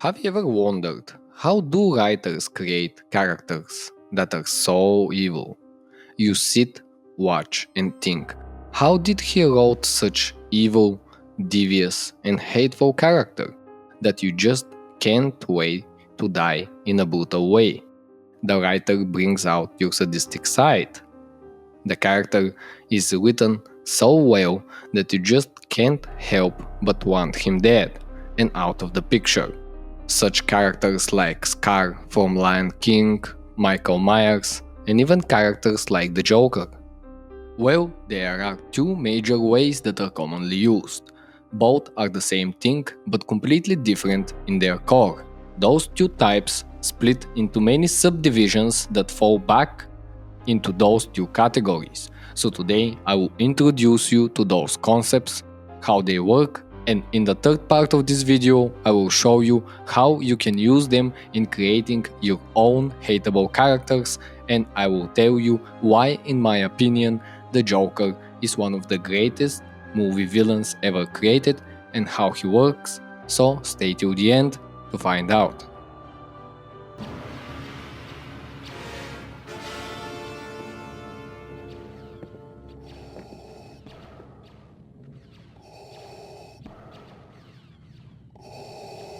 Have you ever wondered, how do writers create characters that are so evil? You sit, watch, and think, how did he write such evil, devious, and hateful character that you just can't wait to die in a brutal way? The writer brings out your sadistic side. The character is written so well that you just can't help but want him dead and out of the picture. Such characters like Scar from Lion King, Michael Myers, and even characters like the Joker. Well, there are two major ways that are commonly used. Both are the same thing but completely different in their core. Those two types split into many subdivisions that fall back into those two categories. So today I will introduce you to those concepts, how they work, and in the third part of this video I will show you how you can use them in creating your own hateable characters, and I will tell you why, in my opinion, the Joker is one of the greatest movie villains ever created and how he works. So stay till the end to find out.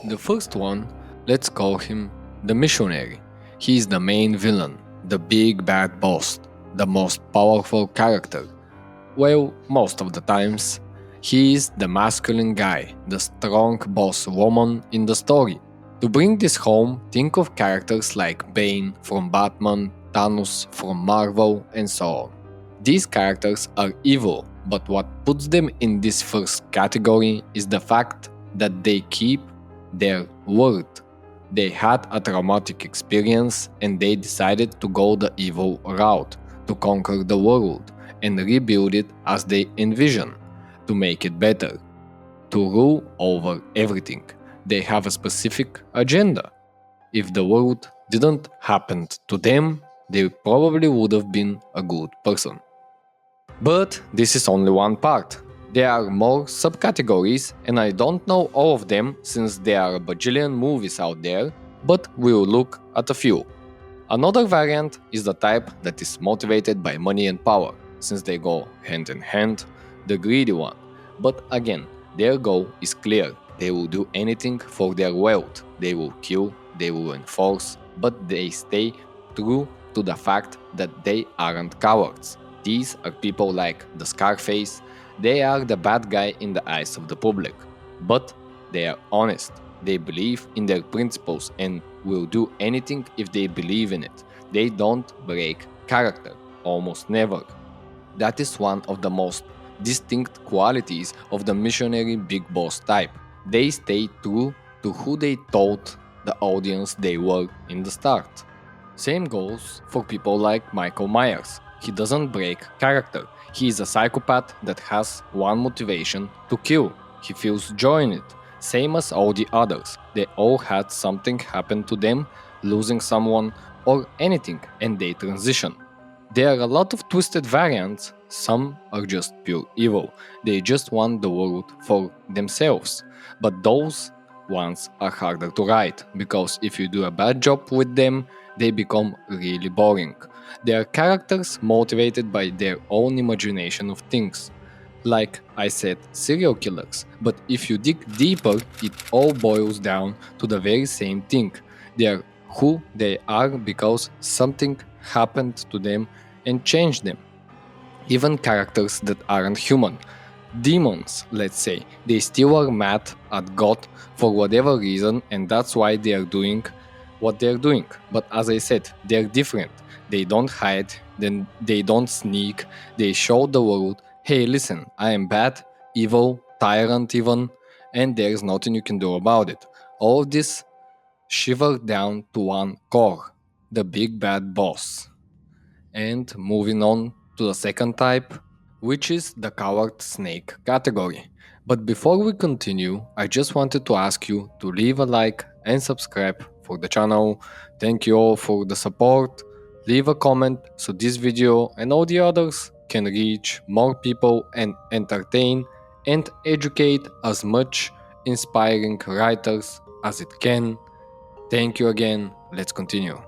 The first one, let's call him the Missionary. He is the main villain, the big bad boss, the most powerful character. Well, most of the times, he is the masculine guy, the strong boss woman in the story. To bring this home, think of characters like Bane from Batman, Thanos from Marvel, and so on. These characters are evil, but what puts them in this first category is the fact that they keep their word. They had a traumatic experience and they decided to go the evil route, to conquer the world and rebuild it as they envision, to make it better, to rule over everything. They have a specific agenda. If the world didn't happen to them, they probably would have been a good person. But this is only one part. There are more subcategories and I don't know all of them since there are a bajillion movies out there, but we'll look at a few. Another variant is the type that is motivated by money and power, since they go hand in hand, the greedy one. But again, their goal is clear. They will do anything for their wealth. They will kill, they will enforce, but they stay true to the fact that they aren't cowards. These are people like the Scarface. They are the bad guy in the eyes of the public, but they are honest. They believe in their principles and will do anything if they believe in it. They don't break character, almost never. That is one of the most distinct qualities of the missionary big boss type. They stay true to who they told the audience they were in the start. Same goes for people like Michael Myers. He doesn't break character. He is a psychopath that has one motivation: to kill. He feels joy in it, same as all the others. They all had something happen to them, losing someone or anything, and they transition. There are a lot of twisted variants, some are just pure evil. They just want the world for themselves. But those ones are harder to write, because if you do a bad job with them, they become really boring. They are characters motivated by their own imagination of things. Like I said, serial killers, but if you dig deeper, it all boils down to the very same thing. They are who they are because something happened to them and changed them. Even characters that aren't human, demons, let's say, they still are mad at God for whatever reason, and that's why they are doing what they're doing. But as I said, they're different. They don't hide, then they don't sneak, they show the world, hey listen, I am bad, evil, tyrant even, and there's nothing you can do about it. All of this shivered down to one core, the big bad boss. And moving on to the second type, which is the coward snake category. But before we continue, I just wanted to ask you to leave a like and subscribe for the channel. Thank you all for the support. Leave a comment so this video and all the others can reach more people and entertain and educate as much inspiring writers as it can. Thank you again, let's continue.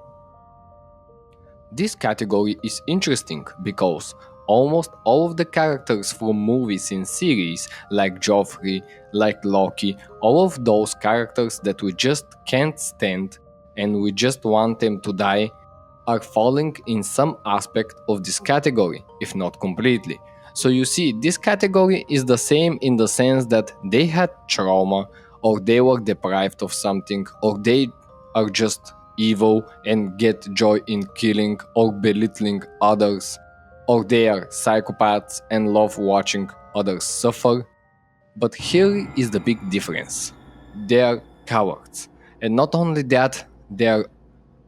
This category is interesting because almost all of the characters from movies and series, like Joffrey, like Loki, all of those characters that we just can't stand and we just want them to die, are falling in some aspect of this category, if not completely. So you see, this category is the same in the sense that they had trauma, or they were deprived of something, or they are just evil and get joy in killing or belittling others, or they are psychopaths and love watching others suffer. But here is the big difference. They are cowards. And not only that, they are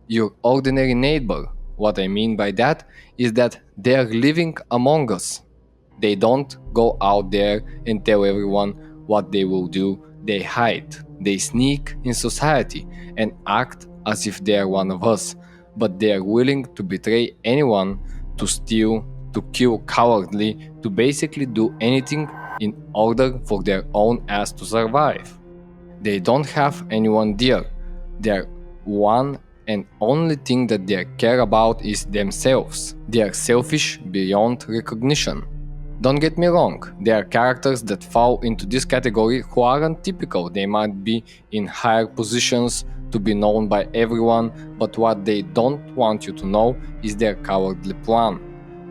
your ordinary neighbor. What I mean by that is that they are living among us. They don't go out there and tell everyone what they will do. They hide. They sneak in society and act as if they are one of us. But they are willing to betray anyone, to steal, to kill cowardly, to basically do anything in order for their own ass to survive. They don't have anyone dear. Their one and only thing that they care about is themselves. They are selfish beyond recognition. Don't get me wrong, there are characters that fall into this category who aren't typical. They might be in higher positions to be known by everyone, but what they don't want you to know is their cowardly plan.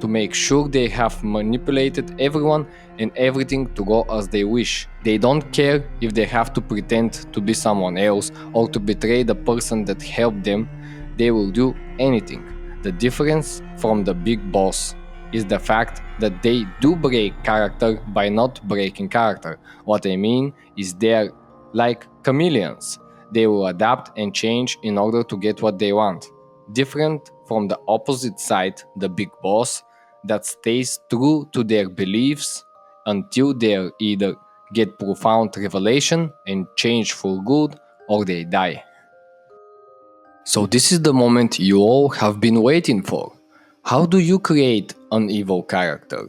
To make sure they have manipulated everyone and everything to go as they wish. They don't care if they have to pretend to be someone else or to betray the person that helped them. They will do anything. The difference from the big boss is the fact that they do break character by not breaking character. What I mean is they're like chameleons. They will adapt and change in order to get what they want. Different from the opposite side, the big boss, that stays true to their beliefs until they either get profound revelation and change for good, or they die. So this is the moment you all have been waiting for. How do you create an evil character?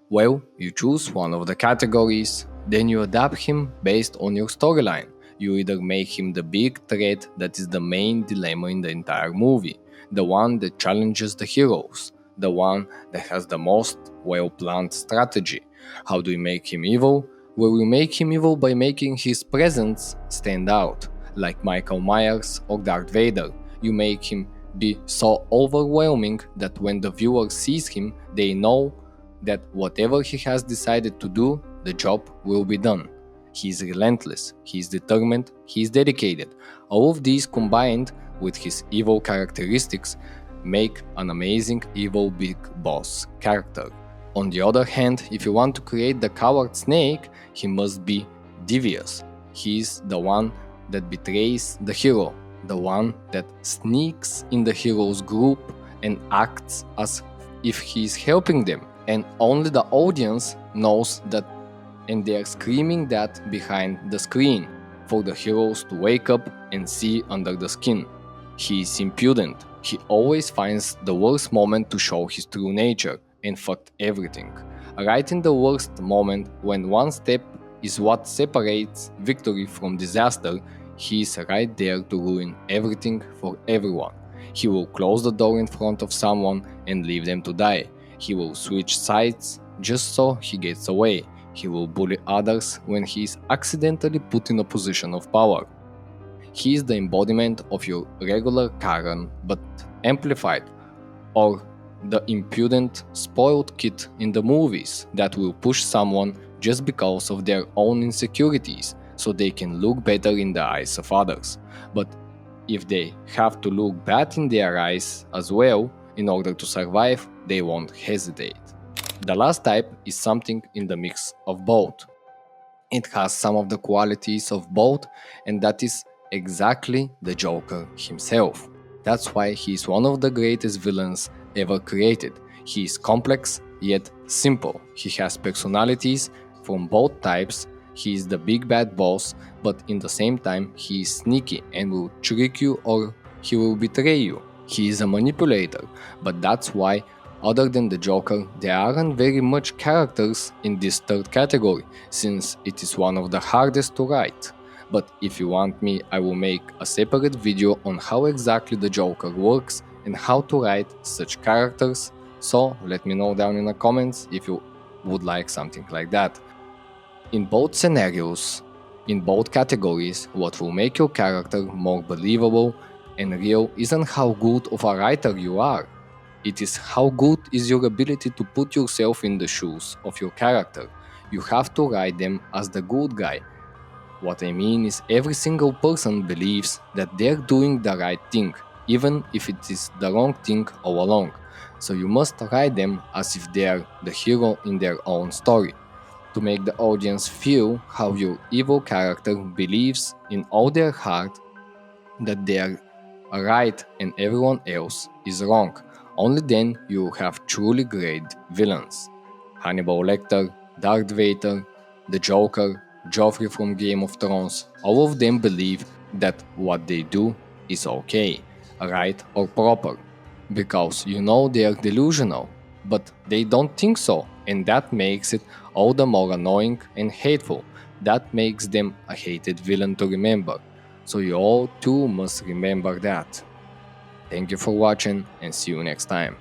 Well, you choose one of the categories, then you adapt him based on your storyline. You either make him the big threat that is the main dilemma in the entire movie, the one that challenges the heroes, the one that has the most well-planned strategy. How do we make him evil? Well, we make him evil by making his presence stand out, like Michael Myers or Darth Vader. You make him be so overwhelming that when the viewer sees him, they know that whatever he has decided to do, the job will be done. He is relentless, he is determined, he is dedicated. All of these combined with his evil characteristics make an amazing evil big boss character. On the other hand, if you want to create the coward snake, he must be devious. He is the one that betrays the hero, the one that sneaks in the hero's group and acts as if he is helping them. And only the audience knows that, and they are screaming that behind the screen for the heroes to wake up and see under the skin. He is impudent. He always finds the worst moment to show his true nature and fucked everything. Right in the worst moment, when one step is what separates victory from disaster, he is right there to ruin everything for everyone. He will close the door in front of someone and leave them to die. He will switch sides just so he gets away. He will bully others when he is accidentally put in a position of power. He is the embodiment of your regular Karen, but amplified, or the impudent, spoiled kid in the movies that will push someone just because of their own insecurities, so they can look better in the eyes of others. But if they have to look bad in their eyes as well in order to survive, they won't hesitate. The last type is something in the mix of both. It has some of the qualities of both, and that is exactly the Joker himself. That's why he is one of the greatest villains ever created. He is complex yet simple. He has personalities from both types. He is the big bad boss, but in the same time he is sneaky and will trick you or he will betray you. He is a manipulator, but that's why, other than the Joker, there aren't very much characters in this third category, since it is one of the hardest to write. But if you want me, I will make a separate video on how exactly the Joker works and how to write such characters, so let me know down in the comments if you would like something like that. In both scenarios, in both categories, what will make your character more believable and real isn't how good of a writer you are. It is how good is your ability to put yourself in the shoes of your character. You have to write them as the good guy. What I mean is every single person believes that they're doing the right thing, even if it is the wrong thing all along. So you must write them as if they're the hero in their own story, to make the audience feel how your evil character believes in all their heart that they are right and everyone else is wrong. Only then you have truly great villains. Hannibal Lecter, Darth Vader, the Joker, Joffrey from Game of Thrones, all of them believe that what they do is okay, right or proper, because you know they are delusional, but they don't think so, and that makes it all the more annoying and hateful. That makes them a hated villain to remember. So you all too must remember that. Thank you for watching and see you next time.